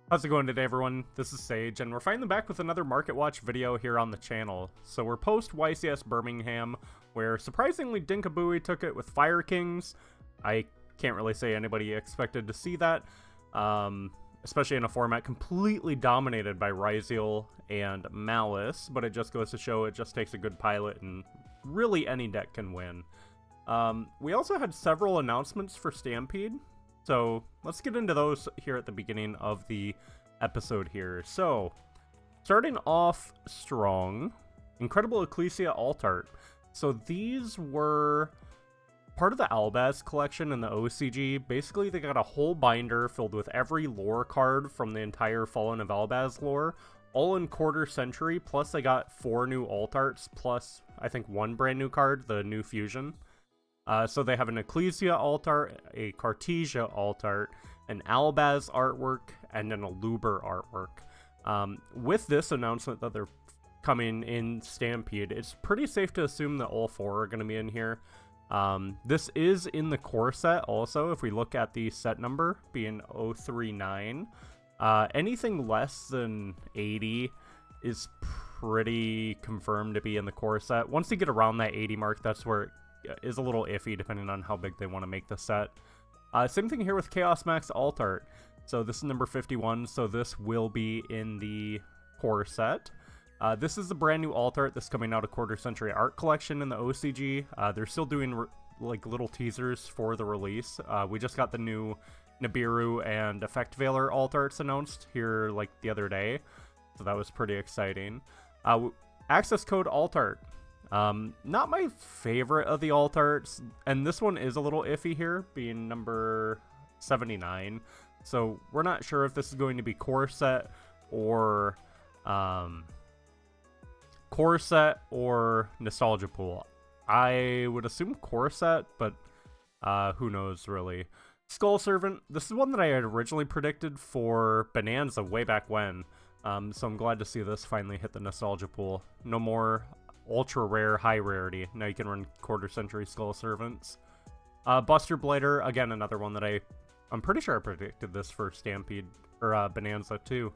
How's it going today, everyone? This is Sage, and we're finally back with another Market Watch video here on the channel. So we're post YCS Birmingham, where surprisingly Dinkabooey took it with Fire Kings. I can't really say anybody expected to see that, especially in a format completely dominated by Ryzeal and Malice, but it just goes to show it just takes a good pilot, and really any deck can win. We also had several announcements for Stampede. So let's get into those here at the beginning of the episode here. So starting off strong, Incredible Ecclesia Alt Art. So these were part of the Albaz collection in the OCG. Basically, they got a whole binder filled with every lore card from the entire Fallen of Albaz lore, all in quarter century, plus they got 4 new alt arts, plus I think 1 brand new card, the new fusion. So they have an Ecclesia alt art, a Cartesia alt art, an Albaz artwork, and an Aluber artwork. With this announcement that they're coming in Stampede, it's pretty safe to assume that all 4 are going to be in here. This is in the core set also, if we look at the set number being 039. Anything less than 80 is pretty confirmed to be in the core set. Once you get around that 80 mark, that's where it is a little iffy depending on how big they want to make the set. Same thing here with Chaos Max Alt Art. So this is number 51, so this will be in the core set. This is a brand new alt art that's coming out of Quarter Century Art Collection in the OCG. They're still doing like little teasers for the release. We just got the new Nibiru and Effect Veiler alt arts announced here like the other day, so that was pretty exciting. Access code alt art. Not my favorite of the alt arts, and this one is a little iffy here, being number 79. So we're not sure if this is going to be core set or nostalgia pool. I would assume core set, but who knows really. Skull Servant. This is one that I had originally predicted for Bonanza way back when. So I'm glad to see this finally hit the nostalgia pool. No more ultra rare, high rarity. Now you can run quarter century Skull Servants. Buster Blighter, again, another one that I'm pretty sure I predicted this for Stampede, or Bonanza too.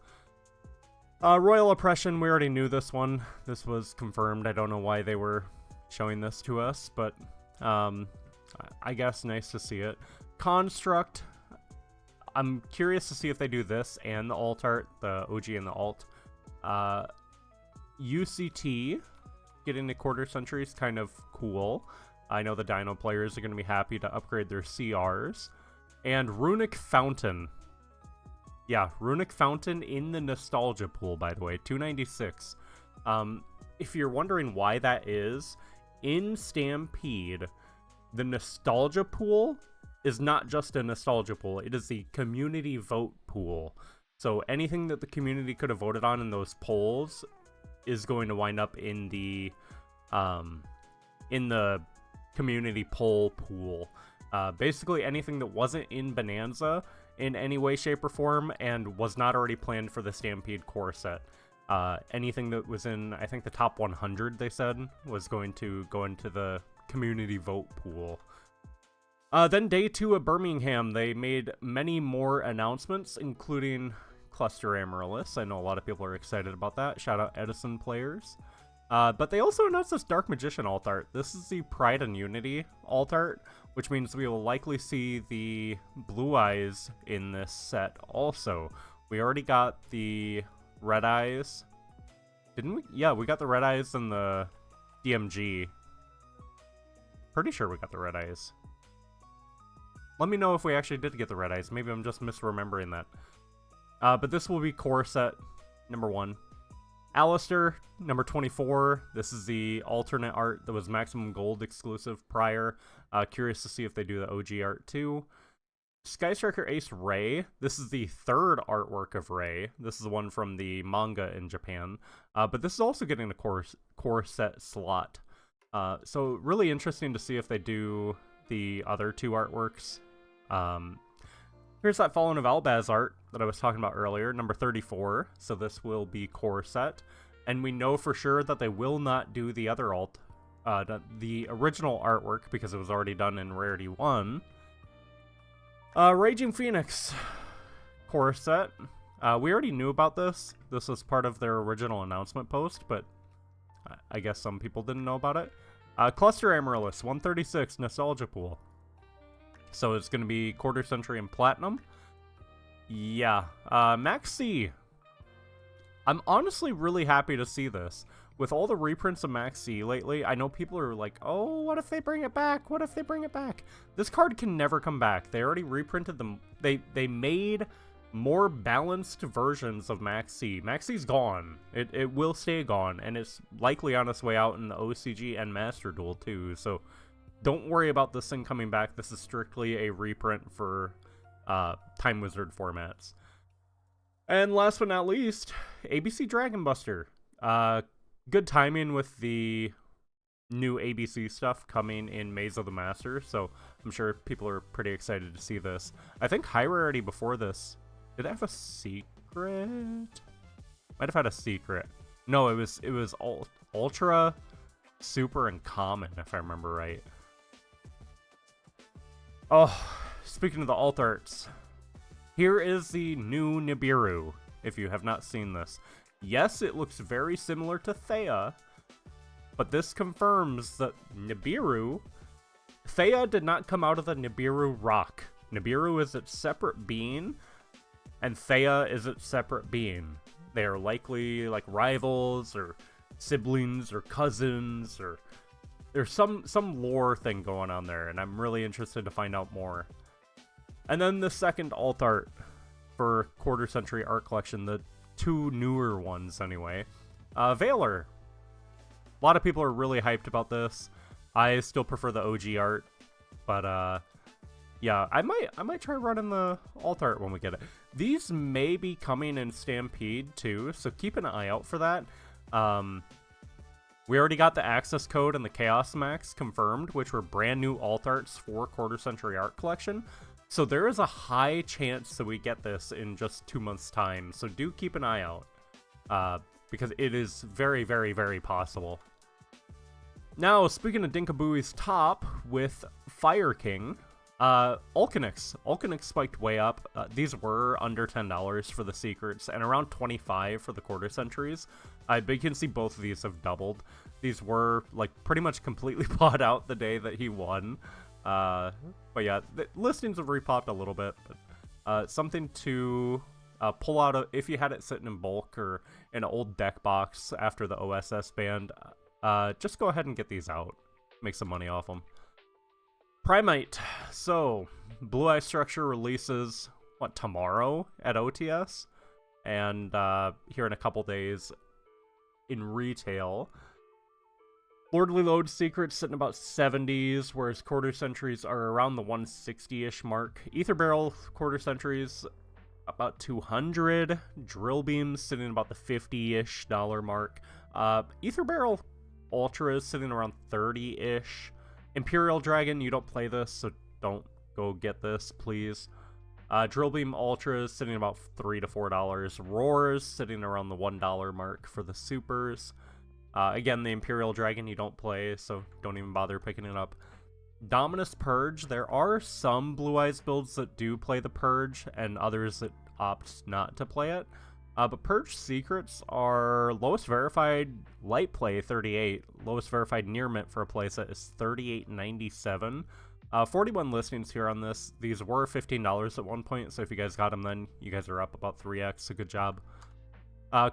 Royal Oppression, we already knew this one. This was confirmed. I don't know why they were showing this to us, but I guess nice to see it. Construct, I'm curious to see if they do this and the alt art, the OG and the alt. UCT, getting to quarter century is kind of cool. I know the Dino players are going to be happy to upgrade their CRs. And Runic Fountain. Yeah, Runic Fountain in the nostalgia pool, by the way, 296. If you're wondering why that is, in Stampede, the nostalgia pool is not just a nostalgia pool, it is the community vote pool. So anything that the community could have voted on in those polls is going to wind up in the community poll pool. Basically anything that wasn't in Bonanza in any way, shape, or form and was not already planned for the Stampede core set. Anything that was in, I think, the top 100, they said, was going to go into the community vote pool. Then day 2 of Birmingham, they made many more announcements, including Cluster Amaryllis. I know a lot of people are excited about that. Shout out Edison players. But they also announced this Dark Magician alt art. This is the Pride and Unity alt art, which means we will likely see the Blue Eyes in this set also. We already got the Red Eyes. Didn't we? Yeah, we got the Red Eyes in the DMG. Pretty sure we got the Red Eyes. Let me know if we actually did get the Red Eyes. Maybe I'm just misremembering that. But this will be core set number 1. Alistair, number 24. This is the alternate art that was Maximum Gold exclusive prior. Curious to see if they do the OG art too. Sky Striker Ace Ray. This is the 3rd artwork of Ray. This is the one from the manga in Japan. But this is also getting a core set slot. So really interesting to see if they do the other 2 artworks. Here's that Fallen of Albaz art that I was talking about earlier, number 34. So this will be core set. And we know for sure that they will not do the other the original artwork, because it was already done in Rarity 1. Raging Phoenix core set. We already knew about this. This was part of their original announcement post, but I guess some people didn't know about it. Cluster Amaryllis, 136, Nostalgia Pool. So it's going to be quarter century and platinum. Yeah. Max C. I'm honestly really happy to see this. With all the reprints of Max C lately, I know people are like, oh, what if they bring it back? What if they bring it back? This card can never come back. They already reprinted them. They made more balanced versions of Max C. Max C's gone. It will stay gone, and it's likely on its way out in the OCG and Master Duel too, so don't worry about this thing coming back. This is strictly a reprint for Time Wizard formats. And last but not least, ABC Dragon Buster. Good timing with the new ABC stuff coming in Maze of the Master, so I'm sure people are pretty excited to see this. I think high rarity before this, did it have a secret? Might have had a secret. No, it was Ultra, Super, and Common, if I remember right. Oh, speaking of the alt arts, here is the new Nibiru, if you have not seen this. Yes, it looks very similar to Thea, but this confirms that Thea did not come out of the Nibiru rock. Nibiru is its separate being, and Thea is its separate being. They are likely like rivals or siblings or cousins, or there's some lore thing going on there, and I'm really interested to find out more. And then the second alt art for quarter century art collection, the two newer ones anyway. Valor. A lot of people are really hyped about this. I still prefer the OG art, but yeah, I might try running the alt art when we get it. These may be coming in Stampede too, so keep an eye out for that. We already got the access code and the Chaos Max confirmed, which were brand new alt arts for Quarter Century Art Collection. So there is a high chance that we get this in just 2 months' time. So do keep an eye out, because it is very, very, very possible. Now, speaking of Dinkabui's top with Fire King, Ulcanix. Ulcanix spiked way up. These were under $10 for the secrets and around $25 for the quarter centuries. But you can see both of these have doubled. These were like pretty much completely bought out the day that he won. But yeah, the listings have repopped a little bit. But something to pull out if you had it sitting in bulk or in an old deck box after the OSS banned. Just go ahead and get these out. Make some money off them. Primite. So, Blue Eye Structure releases, tomorrow at OTS? And here in a couple days in retail. Lordly Load Secrets sitting about 70s, whereas Quarter Centuries are around the 160-ish mark. Ether Barrel Quarter Centuries about 200. Drill Beams sitting about the 50-ish dollar mark. Ether Barrel Ultras sitting around 30-ish. Imperial Dragon, you don't play this, so don't go get this, please. Drill Beam Ultras sitting about $3 to $4. Roars sitting around the $1 mark for the supers. Again, the Imperial Dragon you don't play, so don't even bother picking it up. Dominus Purge, there are some Blue Eyes builds that do play the Purge, and others that opt not to play it. But Purge Secrets are lowest verified light play 38, lowest verified near mint for a playset is $38.97. 41 listings here on this. These were $15 at one point, so if you guys got them then, you guys are up about 3x, so good job.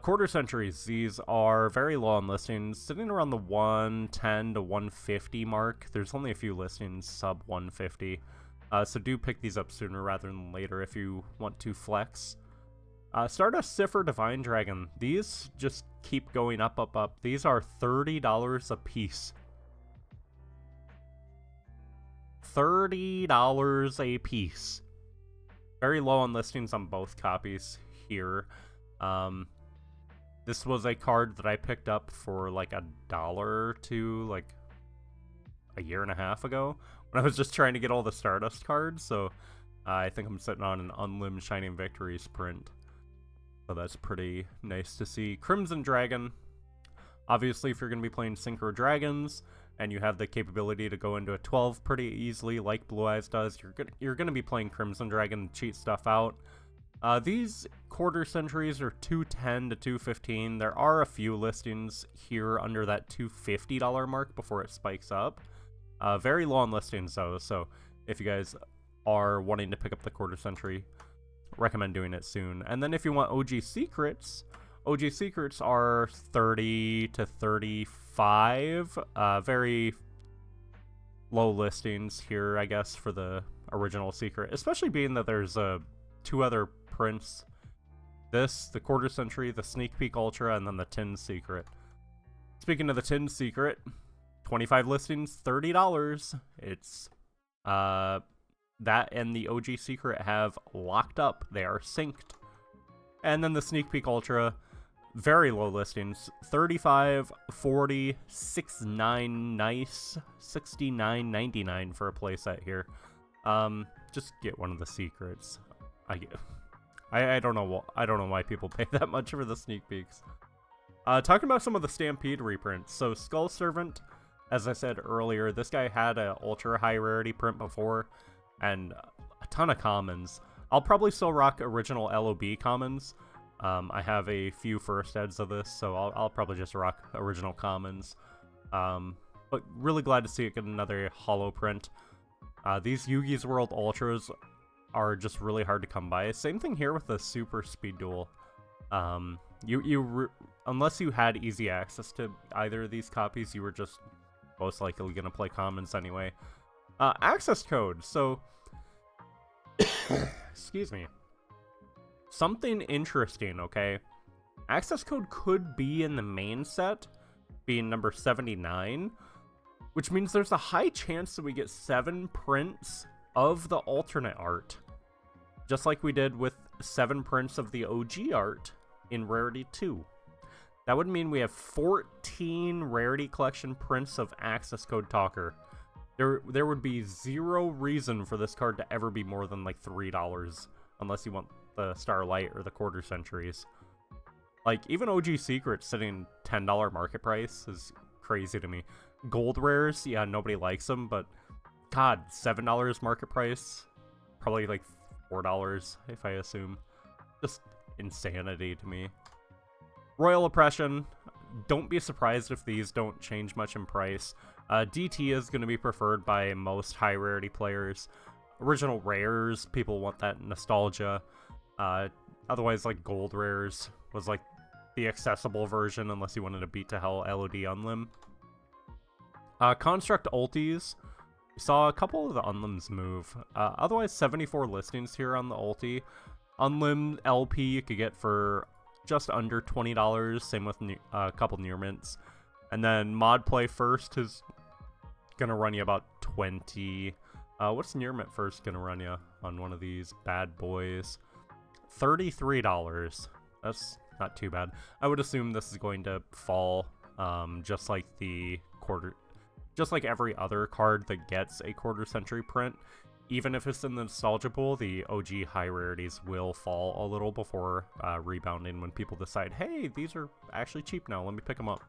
Quarter Centuries, these are very low on listings, sitting around the 110 to 150 mark. There's only a few listings sub 150, so do pick these up sooner rather than later if you want to flex. Stardust Cipher Divine Dragon. These just keep going up, up, up. These are $30 a piece. $30 a piece. Very low on listings on both copies here. This was a card that I picked up for like $1 or $2 like a year and a half ago when I was just trying to get all the Stardust cards. So I think I'm sitting on an Unlim Shining Victories print. So that's pretty nice to see. Crimson Dragon. Obviously, if you're going to be playing Synchro Dragons and you have the capability to go into a 12 pretty easily like Blue Eyes does, you're going to be playing Crimson Dragon and cheat stuff out. These quarter centuries are $210 to $215. There are a few listings here under that $250 mark before it spikes up. Very low on listings though, so if you guys are wanting to pick up the quarter century, recommend doing it soon. And then if you want OG secrets are 30 to 35. Very low listings here, I guess, for the original secret, especially being that there's two other prints. The quarter century, the sneak peek ultra, and then the tin secret. Speaking of the tin secret, 25 listings, $30. It's that and the OG secret have locked up. They are synced. And then the sneak peek ultra, very low listings, 35, 40, 69 nice, 69.99 for a playset here. Just get one of the secrets. I don't know why people pay that much for the sneak peeks. Talking about some of the Stampede reprints. So Skull Servant, as I said earlier, this guy had a ultra high rarity print before, and a ton of commons. I'll probably still rock original LOB commons. I have a few first eds of this, so I'll probably just rock original commons. But really glad to see it get another holo print. These Yugi's World Ultras are just really hard to come by. Same thing here with the Super Speed Duel. Unless you had easy access to either of these copies, you were just most likely gonna play commons anyway. Access code. So, excuse me. Something interesting, okay? Access code could be in the main set, being number 79, which means there's a high chance that we get 7 prints of the alternate art, just like we did with 7 prints of the OG art in Rarity 2. That would mean we have 14 Rarity Collection prints of Access Code Talker. There would be zero reason for this card to ever be more than like $3, unless you want the Starlight or the quarter centuries. Like, even OG Secret sitting $10 market price is crazy to me. Gold rares, yeah, nobody likes them, but God, $7 market price, probably like $4 if I assume. Just insanity to me. Royal Oppression, don't be surprised if these don't change much in price. DT is going to be preferred by most high rarity players. Original rares, people want that nostalgia. Otherwise, like gold rares was like the accessible version unless you wanted to beat to hell LOD Unlim. Construct ultis, we saw a couple of the Unlims move. Otherwise, 74 listings here on the ulti. Unlim LP you could get for just under $20, same with a couple near mints. And then mod play first is gonna run you about 20. What's near mint first gonna run you on one of these bad boys? $33. That's not too bad. I would assume this is going to fall, just like every other card that gets a quarter century print. Even if it's in the nostalgia pool, the OG high rarities will fall a little before rebounding when people decide, hey, these are actually cheap now, let me pick them up.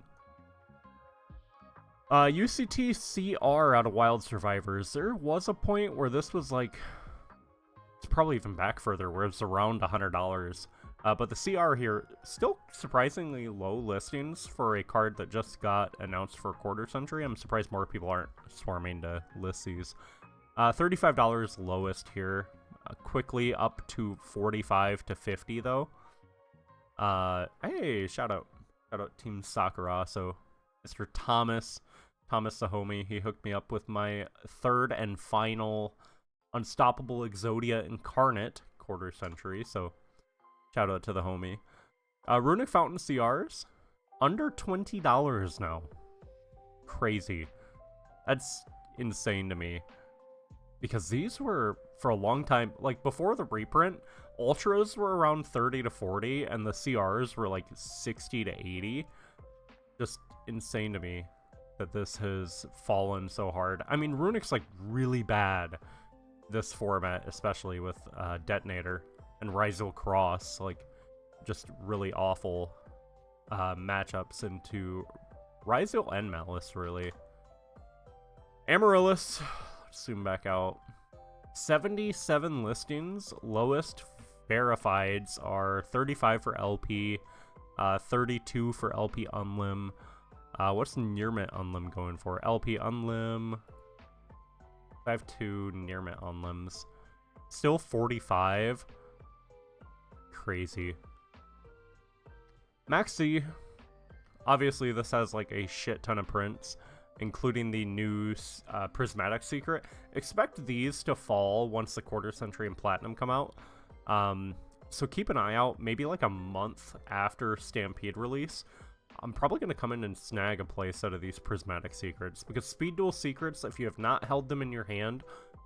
UCT CR out of Wild Survivors. There was a point where this was like, it's probably even back further, where it's around $100. But the CR here, still surprisingly low listings for a card that just got announced for a quarter century. I'm surprised more people aren't swarming to list these. $35 lowest here, quickly up to $45 to $50 though. Hey, shout out Team Sakura. So Mr. Thomas the homie, he hooked me up with my third and final Unstoppable Exodia Incarnate quarter century. So shout out to the homie. Runic Fountain CRs, under $20 now. Crazy. That's insane to me. Because these were, for a long time, like before the reprint, Ultras were around 30 to 40, and the CRs were like 60 to 80. Just insane to me that this has fallen so hard. I mean, Runic's like really bad this format, especially with Detonator and Ryzel Cross, like just really awful matchups into Ryzel and Malice, really. Amaryllis, zoom back out. 77 listings, lowest verifieds are 35 for LP, 32 for LP Unlim. What's Near Mint Unlim going for? LP Unlim. I have 2 Near Mint Unlims. Still 45. Crazy. Maxi. Obviously, this has like a shit ton of prints, including the new Prismatic Secret. Expect these to fall once the Quarter Century and Platinum come out. So keep an eye out, maybe like a month after Stampede release. I'm probably going to come in and snag a playset of these Prismatic Secrets, because Speed Duel Secrets, if you have not held them in your hand,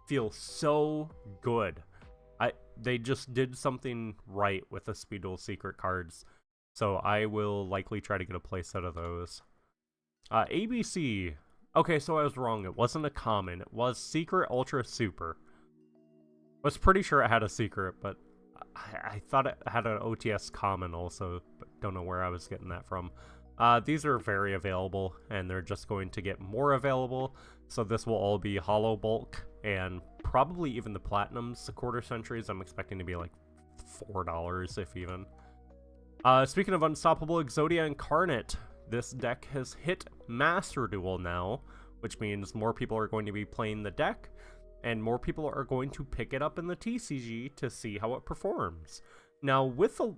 feel so good. They just did something right with the Speed Duel Secret cards, so I will likely try to get a playset of those. ABC. Okay, so I was wrong. It wasn't a common. It was Secret Ultra Super. I was pretty sure it had a secret, but I thought it had an OTS common also, but don't know where I was getting that from. These are very available, and they're just going to get more available, so this will all be hollow bulk, and probably even the Platinums, the Quarter Centuries, I'm expecting to be like $4, if even. Speaking of Unstoppable Exodia Incarnate, this deck has hit Master Duel now, which means more people are going to be playing the deck, and more people are going to pick it up in the TCG to see how it performs. Now,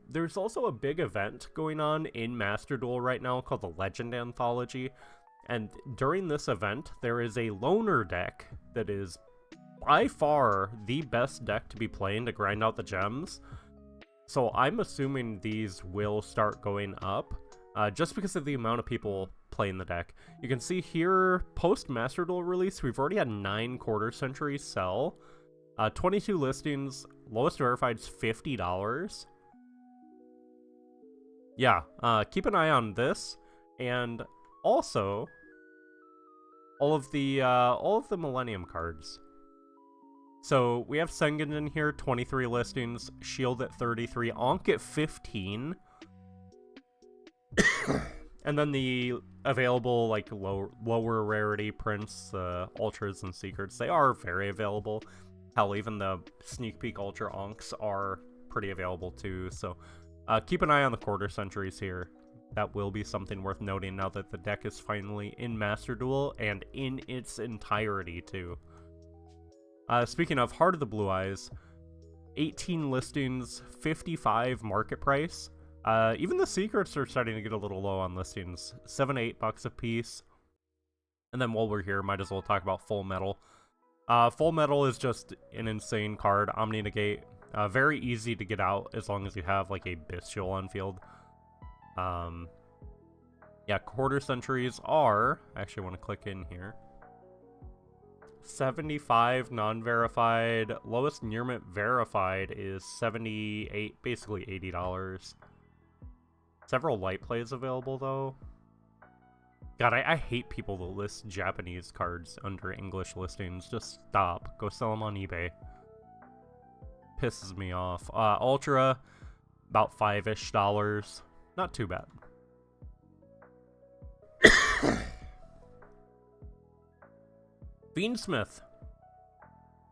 there's also a big event going on in Master Duel right now called the Legend Anthology, and during this event, there is a loner deck that is by far the best deck to be playing to grind out the gems. So I'm assuming these will start going up, just because of the amount of people playing the deck. You can see here, post-Master Duel release, we've already had 9 Quarter Centuries sell, 22 listings, lowest verified is $50. Yeah, keep an eye on this, and also all of the Millennium cards. So we have Sengen in here, 23 listings, Shield at 33, Ankh at 15. And then the available, like, lower rarity prints, Ultras and Secrets, they are very available. Hell, even the Sneak Peek Ultra Ankhs are pretty available too, so keep an eye on the Quarter Centuries here. That will be something worth noting now that the deck is finally in Master Duel, and in its entirety too. Speaking of Heart of the Blue Eyes, 18 listings, 55 market price. Even the secrets are starting to get a little low on listings, $7 to $8 a piece. And then while we're here, might as well talk about Full Metal. Full Metal is just an insane card, Omni Negate. Very easy to get out as long as you have like a Bestial on field. Yeah, Quarter Centuries are, I actually want to click in here. 75 non-verified, lowest near mint verified is 78, basically $80. Several light plays available though. God, I hate people that list Japanese cards under English listings. Just stop. Go sell them on eBay. Pisses me off. Ultra, about $5-ish. Not too bad. Fiendsmith.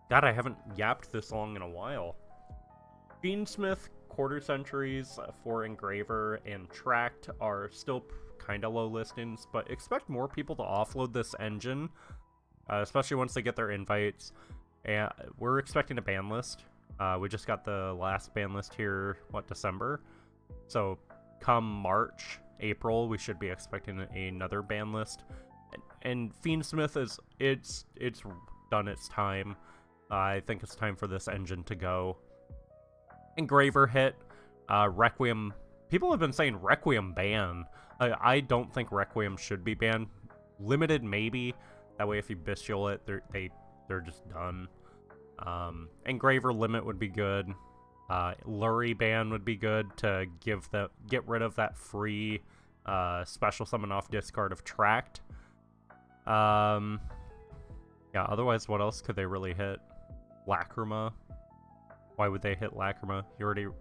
God, I haven't yapped this long in a while. Fiendsmith, Quarter Centuries for Engraver and Tracked are still kind of low listings, but expect more people to offload this engine, especially once they get their invites. And we're expecting a ban list. We just got the last ban list here, December? So come March, April, we should be expecting another ban list. And Fiendsmith it's done its time. I think it's time for this engine to go. Engraver hit. Requiem. People have been saying Requiem ban. I don't think Requiem should be banned. Limited maybe. That way if you bestial it, they're just done. Engraver limit would be good. Lurie ban would be good to get rid of that free special summon off discard of Tracked. Yeah, otherwise what else could they really hit? Lacrima. Why would they hit Lacrima?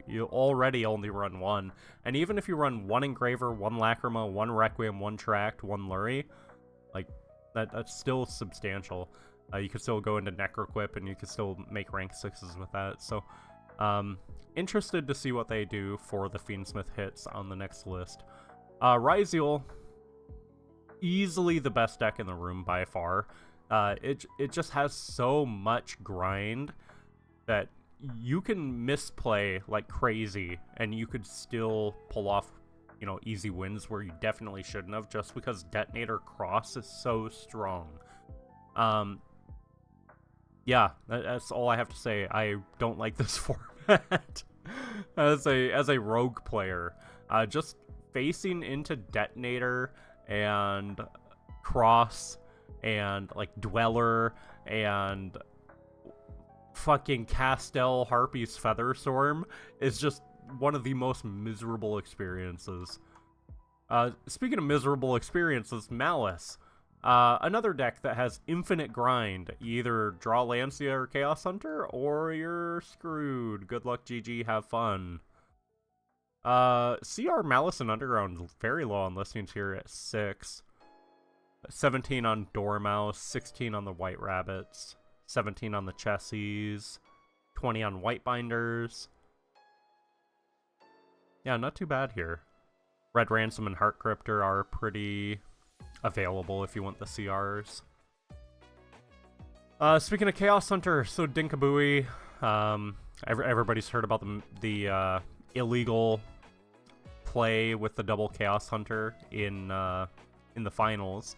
You already only run one. And even if you run one Engraver, one Lacrima, one Requiem, one Tracked, one Lurie, like, that's still substantial. You could still go into Necroquip, and you could still make rank 6s with that. So, Interested to see what they do for the Fiendsmith hits on the next list. Ryziel, easily the best deck in the room by far. It just has so much grind that you can misplay like crazy, and you could still pull off, you know, easy wins where you definitely shouldn't have, just because Detonator Cross is so strong. Yeah, that's all I have to say. I don't like this format as a rogue player. Just facing into Detonator and Cross and like Dweller and fucking Castel Harpy's Featherstorm is just one of the most miserable experiences. Speaking of miserable experiences, Malice. Another deck that has infinite grind. You either draw Lancia or Chaos Hunter, or you're screwed. Good luck, GG, have fun. CR Malice and Underground very low on listings here at 6. 17 on Dormouse, 16 on the White Rabbits, 17 on the Chessies, 20 on White Binders. Yeah, not too bad here. Red Ransom and Heart Cryptor are pretty available if you want the CRs. Speaking of Chaos Hunter, so Dinkabui, everybody's heard about the illegal play with the double Chaos Hunter in the finals.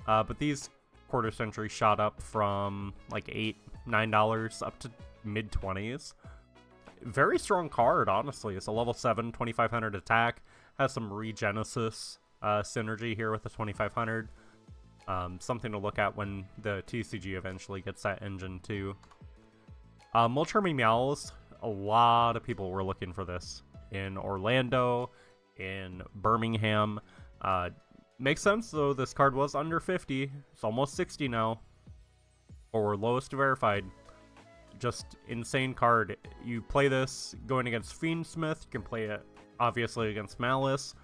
But these quarter century shot up from like $8-9 up to mid-20s. Very strong card, honestly. It's a level 7 2500 attack. Has some Regenesis synergy here with the 2500. Something to look at when the TCG eventually gets that engine too. Mulchermy Meows, a lot of people were looking for this in Orlando, in Birmingham. Makes sense though, this card was under 50. It's almost 60 now. Or lowest verified. Just insane card. You play this going against Fiendsmith, you can play it obviously against Malice.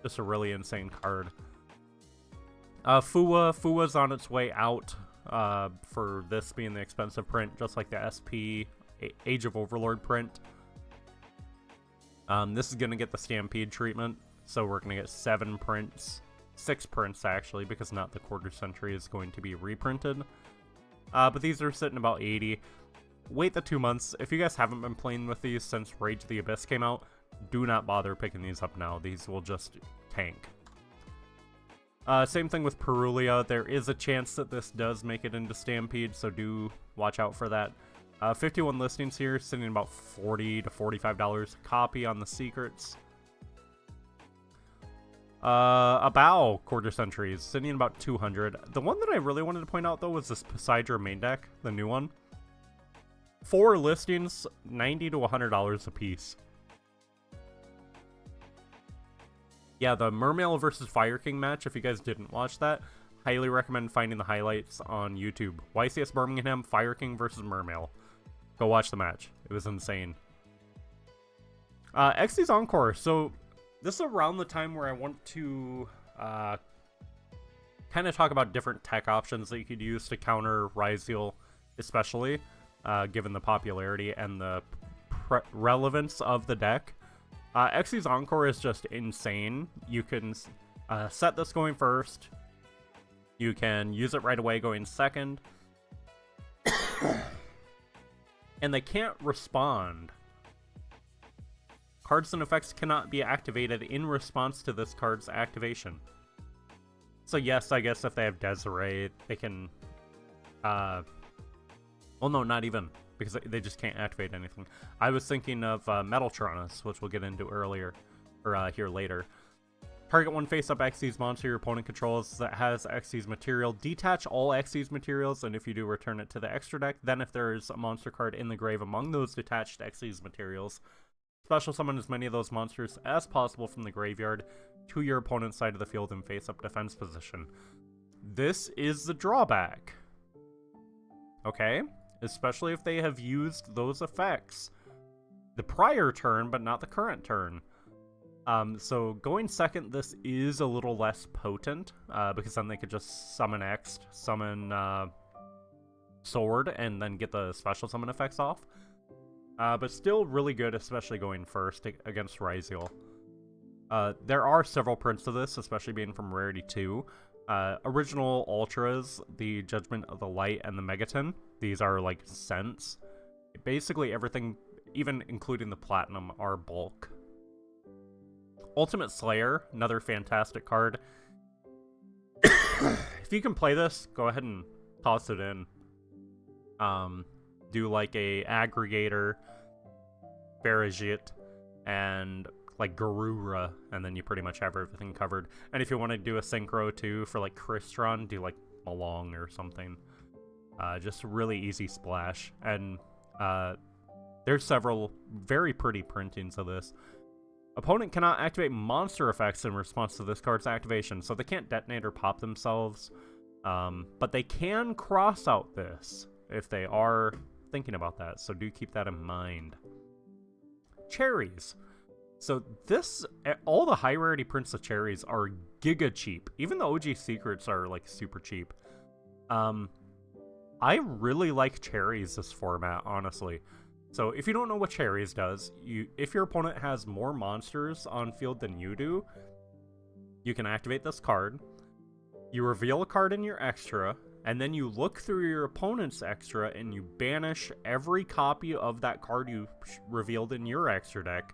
Just a really insane card. Fuwa's on its way out for this being the expensive print, just like the SP Age of Overlord print. This is going to get the Stampede treatment, so we're going to get 7 prints. 6 prints, actually, because not the quarter century is going to be reprinted. But these are sitting about 80. Wait the 2 months. If you guys haven't been playing with these since Rage of the Abyss came out, do not bother picking these up now. These will just tank. Same thing with Perulia. There is a chance that this does make it into Stampede, so do watch out for that. 51 listings here, sitting about $40 to $45 a copy on the secrets. A Bow quarter centuries, sitting at about 200. The one that I really wanted to point out though was this Poseidra main deck, the new one. 4 listings, $90 to $100 a piece. Yeah, the Mermail versus Fire King match, if you guys didn't watch that, highly recommend finding the highlights on YouTube. YCS Birmingham, Fire King versus Mermail. Go watch the match. It was insane. Xyz Encore. So this is around the time where I want to kind of talk about different tech options that you could use to counter Ryziel, especially given the popularity and the relevance of the deck. Xyz Encore is just insane. You can set this going first. You can use it right away going second. And they can't respond. Cards and effects cannot be activated in response to this card's activation. So yes, I guess if they have Desiree, they can... well, no, not even. Because they just can't activate anything. I was thinking of Metaltronus, which we'll get into earlier, or here later. Target one face-up Xyz monster your opponent controls that has Xyz material. Detach all Xyz materials, and if you do, return it to the extra deck. Then if there is a monster card in the grave among those detached Xyz materials, special summon as many of those monsters as possible from the graveyard to your opponent's side of the field in face-up defense position. This is the drawback. Okay? Especially if they have used those effects the prior turn, but not the current turn. So going second, this is a little less potent, because then they could just summon X, summon Sword, and then get the special summon effects off. but still really good, especially going first against Ryziel. There are several prints of this, especially being from Rarity 2. Original Ultras, the Judgment of the Light, and the Megaton. These are like cents. Basically everything, even including the Platinum, are bulk. Ultimate Slayer, another fantastic card. If you can play this, go ahead and toss it in. Do like a Aggregator, Barragit, and like Garura, and then you pretty much have everything covered. And if you want to do a Synchro too for like Crystron, do like Malong or something. Just really easy splash. And there's several very pretty printings of this. Opponent cannot activate monster effects in response to this card's activation, so they can't detonate or pop themselves. But they can cross out this if they are thinking about that, so do keep that in mind. Cherries. So this, all the high rarity prints of cherries are giga cheap. Even the OG secrets are like super cheap. I really like cherries this format, honestly. So if you don't know what cherries does, if your opponent has more monsters on field than you do, you can activate this card. You reveal a card in your extra, and then you look through your opponent's extra and you banish every copy of that card you revealed in your extra deck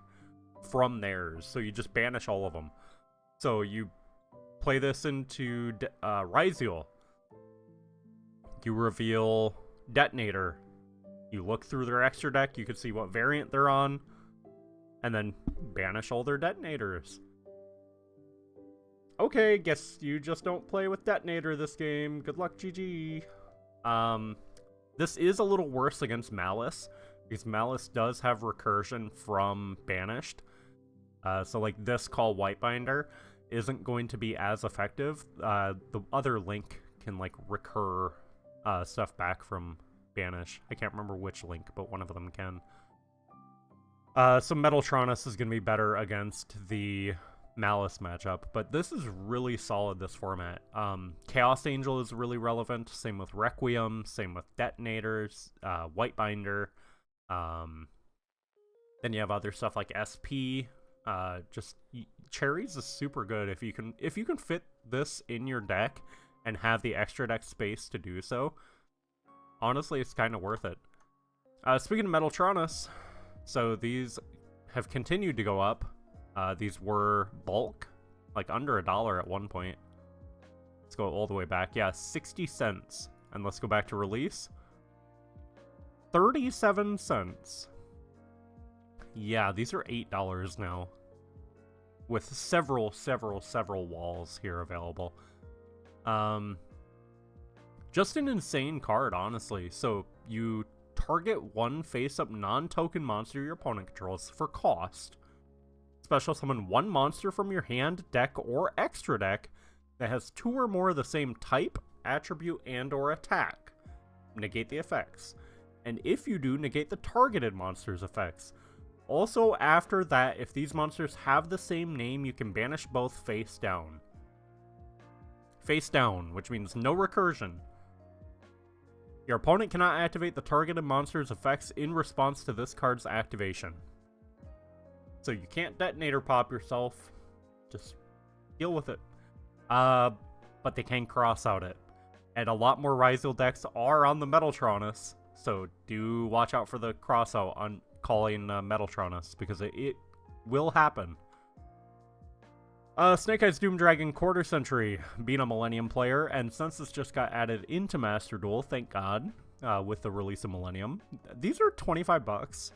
from theirs. So you just banish all of them. So you play this into Ryziel. You reveal Detonator. You look through their extra deck, you can see what variant they're on, and then banish all their Detonators. Okay, guess you just don't play with Detonator this game. Good luck, GG. This is a little worse against Malice, because Malice does have recursion from Banished. So like this Call Whitebinder isn't going to be as effective. The other Link can like recur stuff back from Banish. I can't remember which Link, but one of them can. So Metaltronus is going to be better against the Malice matchup, but this is really solid, this format. Chaos Angel is really relevant, same with Requiem, same with Detonators, Whitebinder. Then you have other stuff like SP. Cherries is super good if you can fit this in your deck and have the extra deck space to do so. Honestly, it's kind of worth it. Speaking of Metaltronus, so these have continued to go up. These were bulk, like under $1 at one point. Let's go all the way back. Yeah, 60 cents. And let's go back to release. 37 cents. Yeah, these are $8 now. With several walls here available. Just an insane card, honestly. So you target one face-up non-token monster your opponent controls for cost. Special summon one monster from your hand, deck, or extra deck that has 2 or more of the same type, attribute, and or attack. Negate the effects. And if you do, negate the targeted monster's effects. Also, after that, if these monsters have the same name, you can banish both face down. Face down, which means no recursion. Your opponent cannot activate the targeted monster's effects in response to this card's activation. So you can't Detonator pop yourself. Just deal with it. But they can cross out it. And a lot more Ryziel decks are on the Metaltronus, so do watch out for the cross out on calling Metaltronus, because it will happen. Snake Eyes Doom Dragon Quarter Century, being a Millennium player, and since this just got added into Master Duel, thank God, with the release of Millennium, these are $25.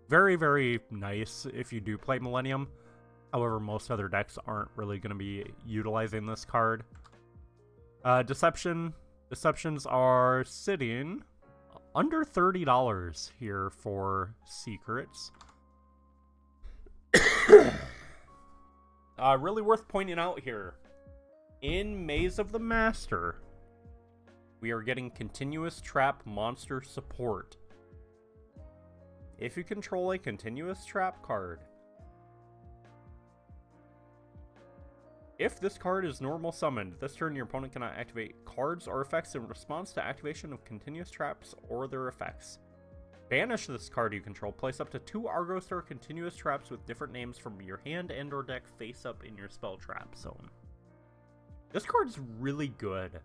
Very, very nice if you do play Millennium. However, most other decks aren't really going to be utilizing this card. Deceptions are sitting under $30 here for secrets. Really worth pointing out here. In Maze of the Master, we are getting continuous trap monster support. If you control a continuous trap card, if this card is normal summoned, this turn your opponent cannot activate cards or effects in response to activation of continuous traps or their effects. Banish this card you control. Place up to 2 Argos or continuous traps with different names from your hand and or deck face up in your spell trap zone. This card's really good,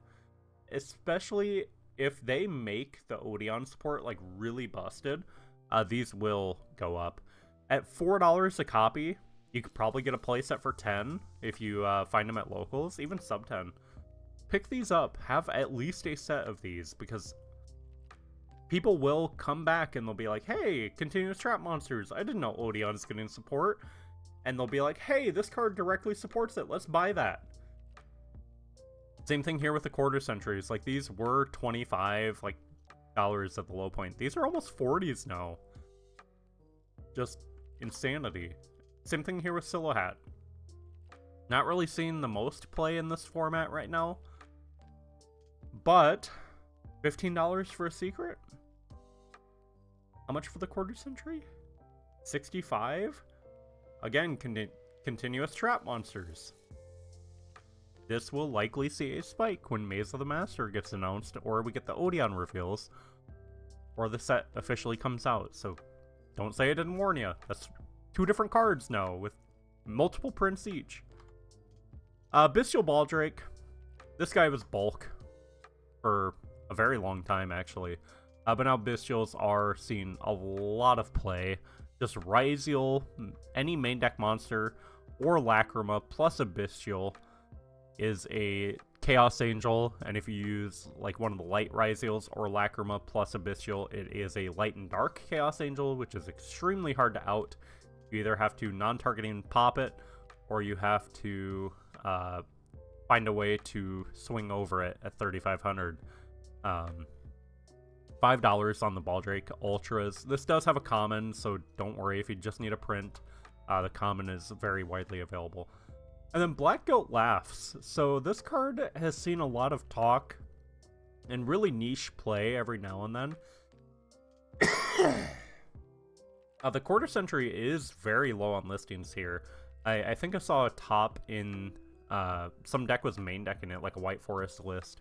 especially if they make the Odeon support like really busted. These will go up. At $4 a copy, you could probably get a playset for 10 if you find them at locals, even sub 10. Pick these up. Have at least a set of these, because people will come back and they'll be like, hey, continuous trap monsters, I didn't know Odeon is getting support. And they'll be like, hey, this card directly supports it, let's buy that. Same thing here with the quarter centuries. Like, these were $25 dollars at the low point. These are almost 40s now. Just insanity. Same thing here with Silhouette. Not really seeing the most play in this format right now, but $15 for a secret? How much for the quarter century? 65? Again, continuous trap monsters. This will likely see a spike when Maze of the Master gets announced, or we get the Odeon reveals, or the set officially comes out. So don't say I didn't warn you. That's 2 different cards now with multiple prints each. Bestial Baldrake. This guy was bulk for a very long time, actually. But now Bestials are seeing a lot of play. Just Ryziel, any main deck monster, or Lacrima plus a Bestial is a Chaos Angel, and if you use like one of the light Ryziels or Lacrima plus a Bestial, it is a light and dark Chaos Angel, which is extremely hard to out. You either have to non-targeting pop it, or you have to find a way to swing over it at 3,500. $5 on the Baldrake Ultras. This does have a common, so don't worry if you just need a print. The common is very widely available. And then Black Goat Laughs. So this card has seen a lot of talk and really niche play every now and then. The quarter century is very low on listings here. I think I saw a top in some deck was main decking it, like a White Forest list.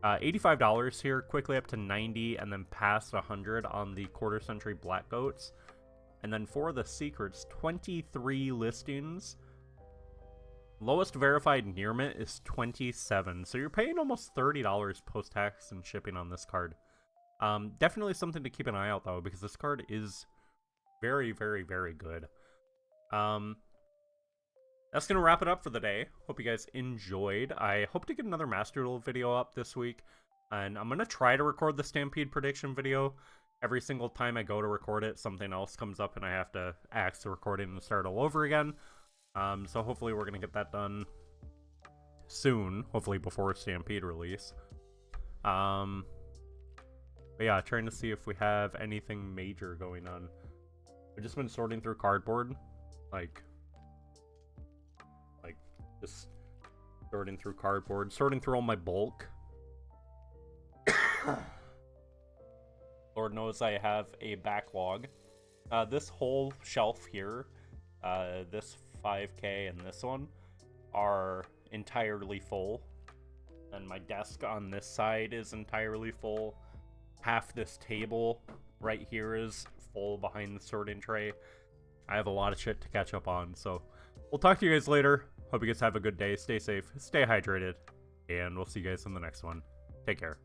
$85 here, quickly up to 90, and then past 100 on the quarter century Black Goats. And then for the secrets, 23 listings. Lowest verified near mint is 27, so you're paying almost $30 post-tax and shipping on this card. Definitely something to keep an eye out, though, because this card is very, very, very good. That's going to wrap it up for the day. Hope you guys enjoyed. I hope to get another Master Duel video up this week, and I'm going to try to record the Stampede prediction video. Every single time I go to record it, something else comes up, and I have to axe the recording and start all over again. So hopefully we're going to get that done soon, hopefully before Stampede release. But yeah, trying to see if we have anything major going on. I've just been sorting through cardboard, like just sorting through cardboard, sorting through all my bulk. Lord knows I have a backlog. This whole shelf here, this 5K and this one are entirely full, and my desk on this side is entirely full. Half this table right here is full behind the sorting tray. I have a lot of shit to catch up on, so we'll talk to you guys later. Hope you guys have a good day. Stay safe, stay hydrated, and we'll see you guys in the next one. Take care.